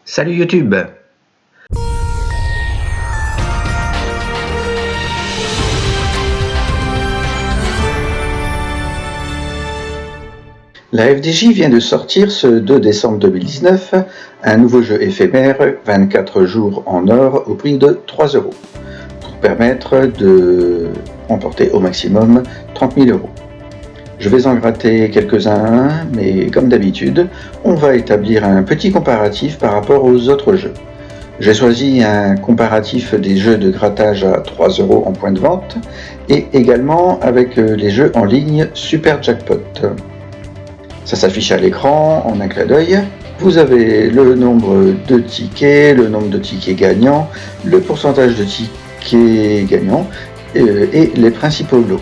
Salut YouTube! La FDJ vient de sortir ce 2 décembre 2019 un nouveau jeu éphémère 24 jours en or au prix de 3 € pour permettre de remporter au maximum 30 000 €. Je vais en gratter quelques-uns, mais comme d'habitude, on va établir un petit comparatif par rapport aux autres jeux. J'ai choisi un comparatif des jeux de grattage à 3 € en point de vente et également avec les jeux en ligne Super Jackpot. Ça s'affiche à l'écran en un clin d'œil. Vous avez le nombre de tickets, le nombre de tickets gagnants, le pourcentage de tickets gagnants et les principaux lots.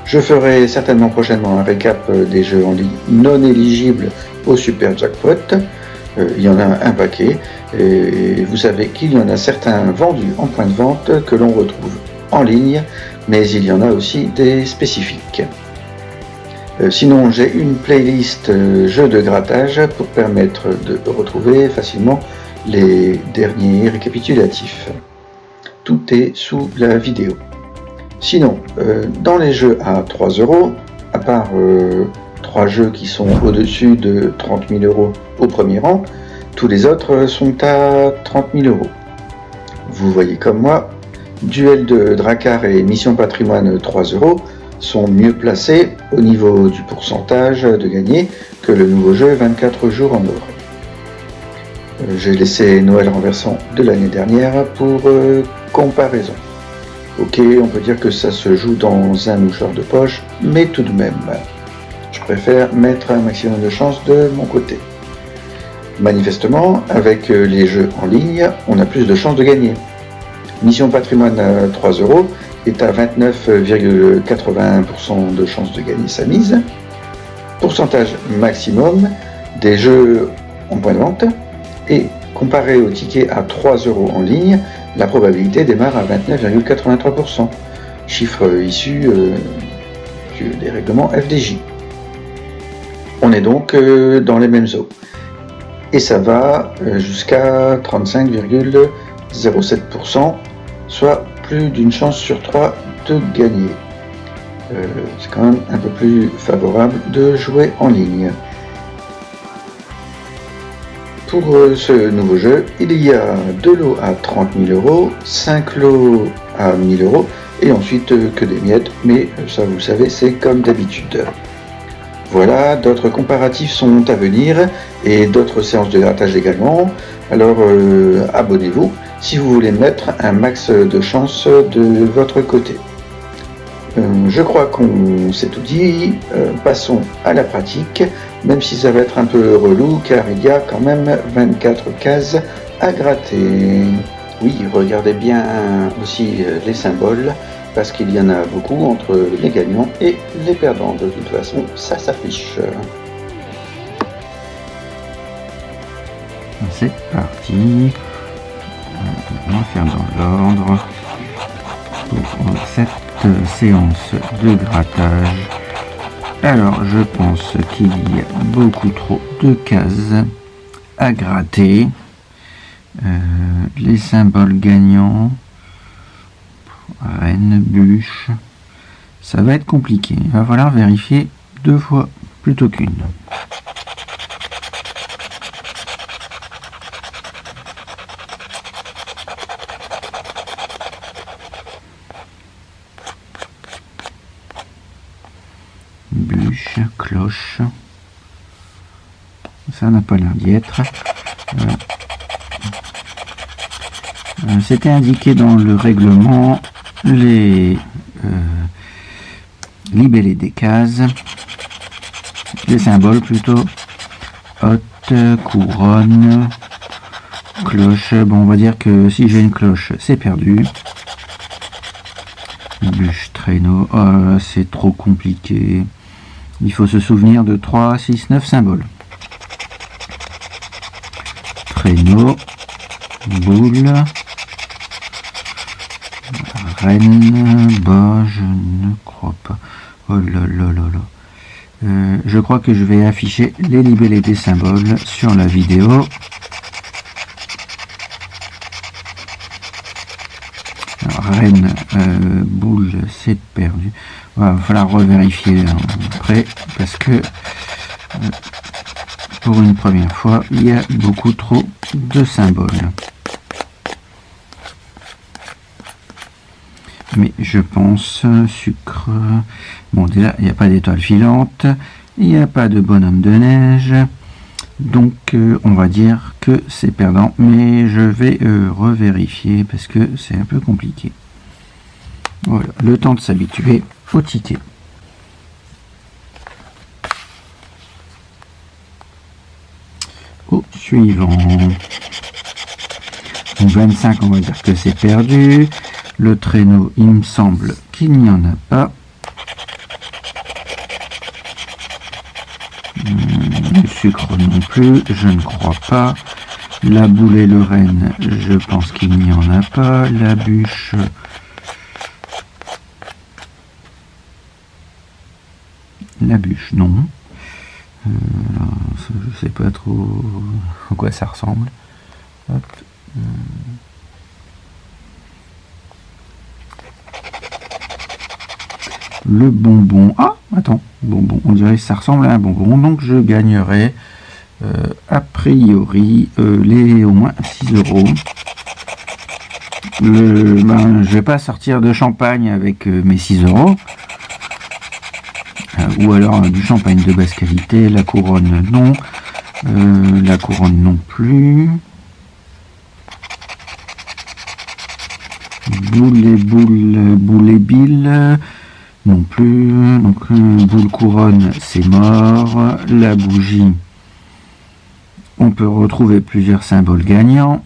Je ferai certainement prochainement un récap des jeux en ligne non éligibles au Super Jackpot. Il y en a un paquet et vous savez qu'il y en a certains vendus en point de vente que l'on retrouve en ligne, mais il y en a aussi des spécifiques. Sinon, j'ai une playlist jeux de grattage pour permettre de retrouver facilement les derniers récapitulatifs. Tout est sous la vidéo. Sinon, dans les jeux à 3 €, à part 3 jeux qui sont au-dessus de 30 000 € au premier rang, tous les autres sont à 30 000 €. Vous voyez comme moi, Duel de Drakkar et Mission Patrimoine 3 € sont mieux placés au niveau du pourcentage de gagné que le nouveau jeu 24 jours en or. J'ai laissé Noël renversant de l'année dernière pour comparaison. Ok, on peut dire que ça se joue dans un mouchoir de poche, mais tout de même, je préfère mettre un maximum de chance de mon côté. Manifestement, avec les jeux en ligne, on a plus de chances de gagner. Mission Patrimoine à 3 € est à 29,81% de chances de gagner sa mise. Pourcentage maximum des jeux en point de vente et comparé au ticket à 3 € en ligne, la probabilité démarre à 29,83%, chiffre issu des règlements FDJ. On est donc dans les mêmes eaux. Et ça va jusqu'à 35,07%, soit plus d'une chance sur 3 de gagner. C'est quand même un peu plus favorable de jouer en ligne. Pour ce nouveau jeu, il y a 2 lots à 30 000 €, 5 lots à 1 000 € et ensuite que des miettes, mais ça vous savez, c'est comme d'habitude. Voilà, d'autres comparatifs sont à venir et d'autres séances de grattage également, alors abonnez-vous si vous voulez mettre un max de chance de votre côté. Je crois qu'on s'est tout dit, passons à la pratique, même si ça va être un peu relou car il y a quand même 24 cases à gratter. Oui, regardez bien aussi les symboles, parce qu'il y en a beaucoup entre les gagnants et les perdants. De toute façon, ça s'affiche. C'est parti. On va faire dans l'ordre pour cette séance de grattage. Alors je pense qu'il y a beaucoup trop de cases à gratter. Les symboles gagnants, reine, bûche, ça va être compliqué. Il va falloir vérifier 2 fois plutôt qu'une. Bûche, cloche, ça n'a pas l'air d'y être. C'était indiqué dans le règlement les libellés des cases, les symboles plutôt, hotte, couronne, cloche. Bon, on va dire que si j'ai une cloche, c'est perdu. Bûche, traîneau, oh, c'est trop compliqué. Il faut se souvenir de 3, 6, 9 symboles. Traîneau, boule, reine, bah je ne crois pas. Oh là là là là. Je crois que je vais afficher les libellés des symboles sur la vidéo. reine, boule, c'est perdu. Il va falloir revérifier après, parce que pour une première fois, il y a beaucoup trop de symboles. Mais je pense, sucre... Bon, déjà, il n'y a pas d'étoile filante, il n'y a pas de bonhomme de neige, donc on va dire que c'est perdant, mais je vais revérifier parce que c'est un peu compliqué. Voilà, le temps de s'habituer au ticket. Au suivant. Donc 25, on va dire que c'est perdu. Le traîneau, il me semble qu'il n'y en a pas. Le sucre non plus, je ne crois pas. La boule et le renne, je pense qu'il n'y en a pas. La bûche... La bûche, non. Je sais pas trop à quoi ça ressemble. Hop. Le bonbon. Ah, attends, bonbon. On dirait que ça ressemble à un bonbon. Donc je gagnerai a priori au moins 6 euros. Je vais pas sortir de champagne avec mes 6 euros. Ou alors du champagne de basse qualité. La couronne, non. La couronne non plus. Boule et bille non plus. Donc boule couronne, c'est mort. La bougie, on peut retrouver plusieurs symboles gagnants.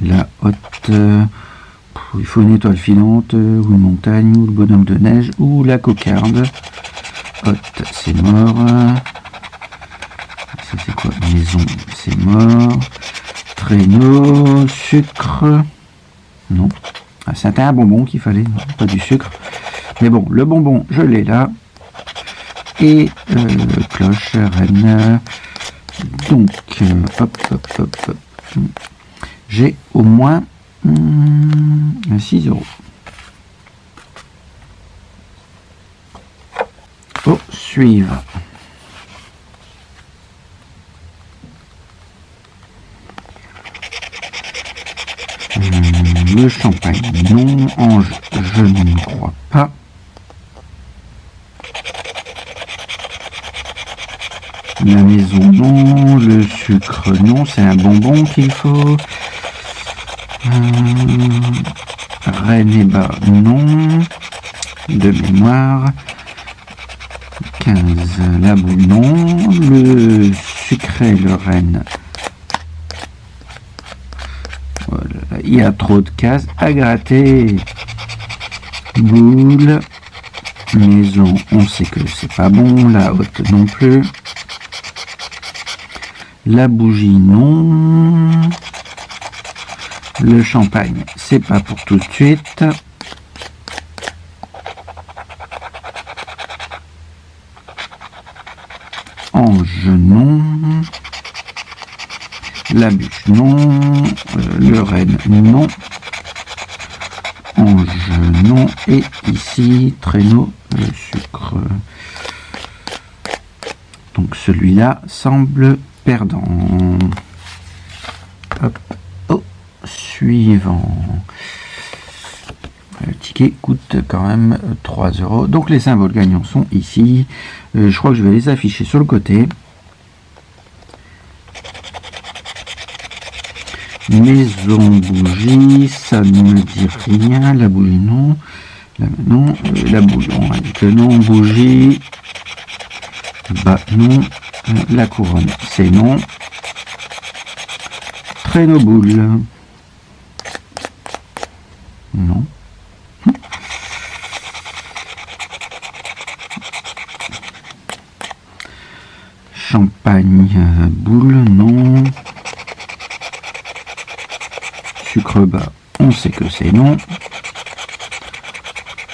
La hotte, il faut une étoile filante, ou une montagne, ou le bonhomme de neige, ou la cocarde. Hotte, c'est mort. Ça c'est quoi? Maison, c'est mort. Traîneau, sucre. Non. Ah, c'était un bonbon qu'il fallait, non, pas du sucre. Mais bon, le bonbon, je l'ai là. Et cloche, reine. Donc, hop. J'ai au moins 6 euros. Au suivre. Le champagne, non. Ange, je ne crois pas. La maison, non. Le sucre, non. C'est un bonbon qu'il faut. Reine et bas, non. De mémoire. 15, la boule, non. Le sucré, le renne. Voilà, il y a trop de cases à gratter. Boule. Maison, on sait que c'est pas bon. La haute non plus. La bougie, non. Le champagne, c'est pas pour tout de suite. Ange, non. La bûche, non. Le renne, non. Ange, non. Et ici, traîneau, le sucre. Donc celui-là semble perdant. Hop. Au suivant. Le ticket coûte quand même 3 euros. Donc les symboles gagnants sont ici. Je crois que je vais les afficher sur le côté. Maison, bougie, ça ne me dit rien. La bougie, non. Non. La bougie, on a dit que non. Bougie. Bah, non. La couronne, c'est non. Traîneau boule. Non. Champagne, boule, non. Sucre bas, on sait que c'est non.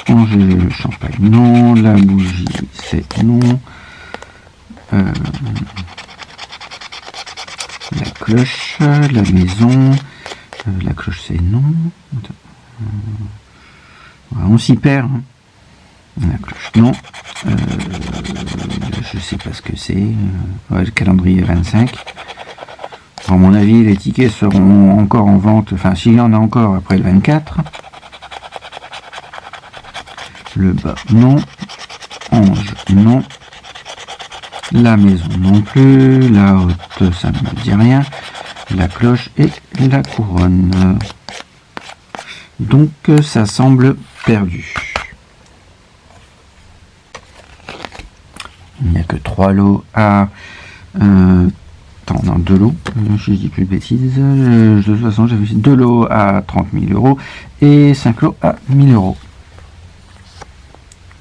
Angers, champagne, non. La bougie, c'est non. La cloche, la maison, La cloche c'est non. On s'y perd. Hein. La cloche non. Je sais pas ce que c'est. Le calendrier 25. À mon avis, les tickets seront encore en vente. Enfin, s'il y en a encore après le 24. Le bas non. Ange non. La maison non plus. La haute, ça ne me dit rien. La cloche et la couronne. Donc ça semble perdu. Il n'y a que 3 lots à... non, 2 lots, je dis plus de bêtises. De toute façon, j'avais 2 lots à 30 000 € et 5 lots à 1 000 €.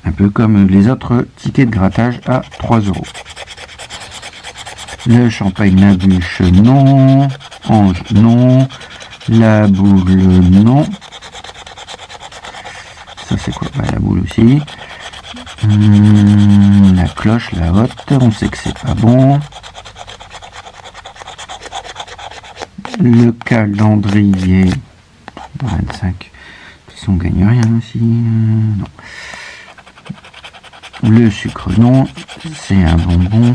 Un peu comme les autres tickets de grattage à 3 €. Le champagne la bûche, non. Ange, non. La boule, non. Ça c'est quoi? La boule aussi. La cloche, la haute, on sait que c'est pas bon. Le calendrier 25. De toute façon, on gagne rien aussi. Non. Le sucre, non. C'est un bonbon.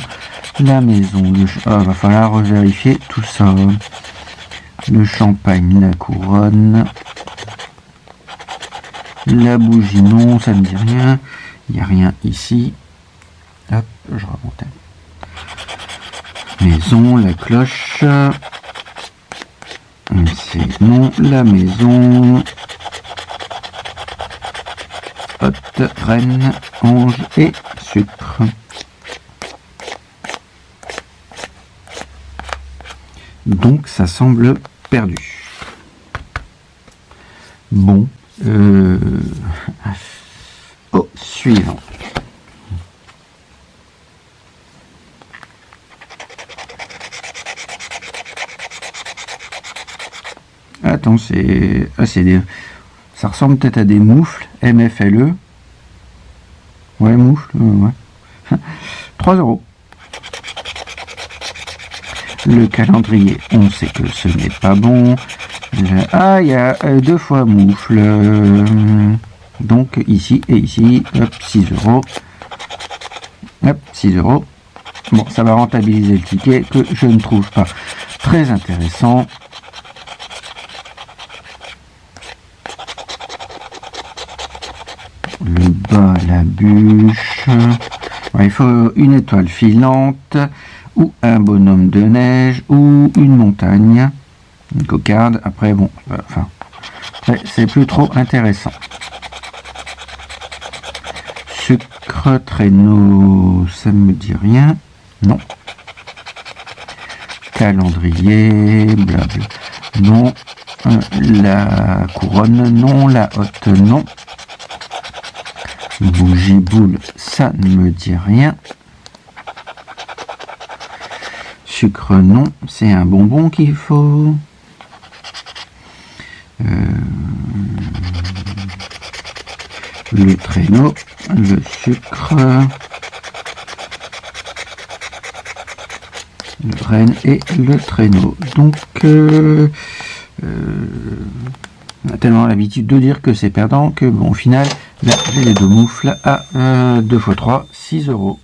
La maison, va falloir revérifier tout ça. Le champagne, la couronne. La bougie, non, ça ne dit rien. Il n'y a rien ici. Hop, je remonte. Maison, la cloche. C'est non, la maison. Haute, reine, ange et sucre. Donc ça semble perdu. Bon. Au suivant. Attends, c'est... Ça ressemble peut-être à des moufles, MFLE. Ouais, moufles, ouais. 3 €. Le calendrier, on sait que ce n'est pas bon. Ah, il y a 2 fois moufle. Donc ici et ici, hop, 6 €. Hop, 6 €. Bon, ça va rentabiliser le ticket que je ne trouve pas très intéressant. Le bas, la bûche. Ouais, il faut une étoile filante, ou un bonhomme de neige, ou une montagne. Une cocarde. Après, bon, enfin, c'est plus trop intéressant. Sucre, traîneau, ça me dit rien. Non. Calendrier, blabla. Non. La couronne, non. La haute, non. Bougie, boule, ça ne me dit rien. Sucre, non. C'est un bonbon qu'il faut. Le traîneau, le sucre, le renne et le traîneau. Donc, on a tellement l'habitude de dire que c'est perdant que, bon, au final, là, j'ai les 2 moufles à 2 x 3, 6 €.